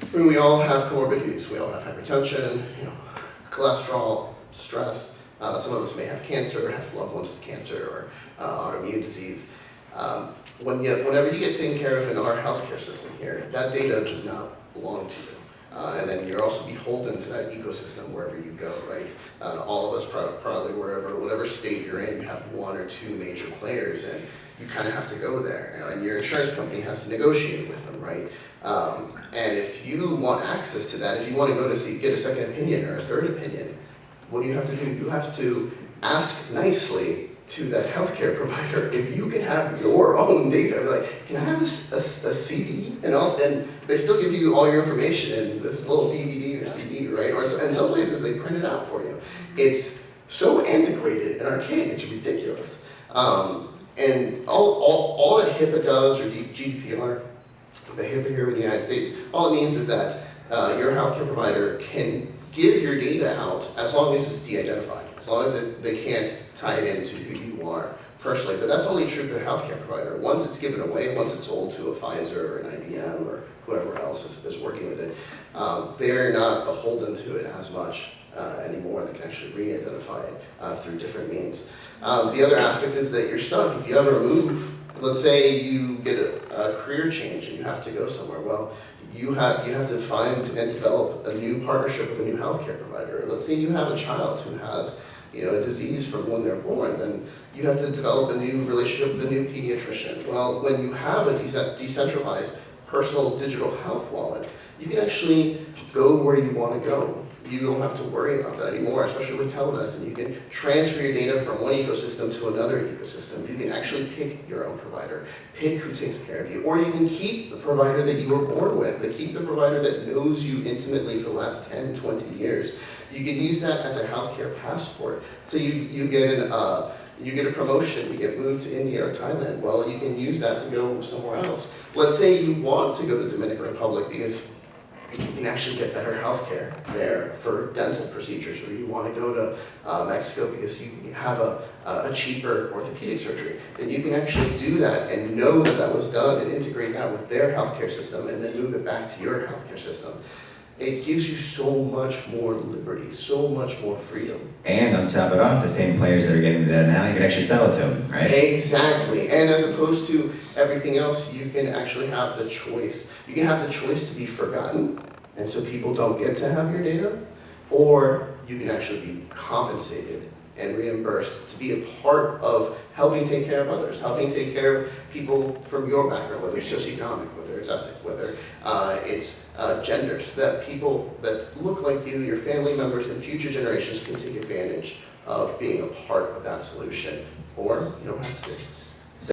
I mean, we all have comorbidities. We all have hypertension, cholesterol, stress. Some of us may have cancer, have loved ones with cancer, or autoimmune disease. Whenever you get taken care of in our healthcare system here, that data does not belong to you. And then you're also beholden to that ecosystem wherever you go, right? All of us probably whatever state you're in, you have one or two major players, and you kind of have to go there. And your insurance company has to negotiate with them, right? And if you want access to that, if you want to go to get a second opinion or a third opinion, what do you have to do? You have to ask nicely to that healthcare provider if you can have your own data. Like, can I have a CD? And they still give you all your information in this little DVD or CD, right? Or in some places they print it out for you. It's so antiquated and archaic, it's ridiculous. And all that HIPAA does, or GDPR, the HIPAA here in the United States, all it means is that your healthcare provider can give your data out as long as it's de-identified, as long as they can't tie it into who you are personally. But that's only true for the healthcare provider. Once it's given away, once it's sold to a Pfizer or an IBM or whoever else is working with it, they're not beholden to it as much anymore. They can actually re-identify it through different means. The other aspect is that you're stuck. If you ever move, let's say you get a career change and you have to go somewhere, well, you have to find and develop a new partnership with a new healthcare provider. Let's say you have a child who has a disease from when they're born, then you have to develop a new relationship with a new pediatrician. Well, when you have a decentralized personal digital health wallet, you can actually go where you want to go. You don't have to worry about that anymore, especially with telemedicine. You can transfer your data from one ecosystem to another ecosystem. You can actually pick your own provider, pick who takes care of you, or you can keep the provider that you were born with, keep the provider that knows you intimately for the last 10, 20 years. You can use that as a healthcare passport. So you get a promotion, you get moved to India or Thailand. Well, you can use that to go somewhere else. Let's say you want to go to the Dominican Republic because you can actually get better healthcare there for dental procedures, or you want to go to Mexico because you have a cheaper orthopedic surgery. Then you can actually do that and know that that was done and integrate that with their healthcare system and then move it back to your healthcare system. It gives you so much more liberty, so much more freedom. And on top of it off, the same players that are getting that now, you can actually sell it to them, right? Exactly. And as opposed to everything else, you can actually have the choice. You can have the choice to be forgotten, and so people don't get to have your data, or you can actually be compensated and reimbursed to be a part of helping take care of others, helping take care of people from your background, whether it's socioeconomic, whether it's ethnic, whether it's gender, so that people that look like you, your family members, and future generations can take advantage of being a part of that solution, or you don't have to.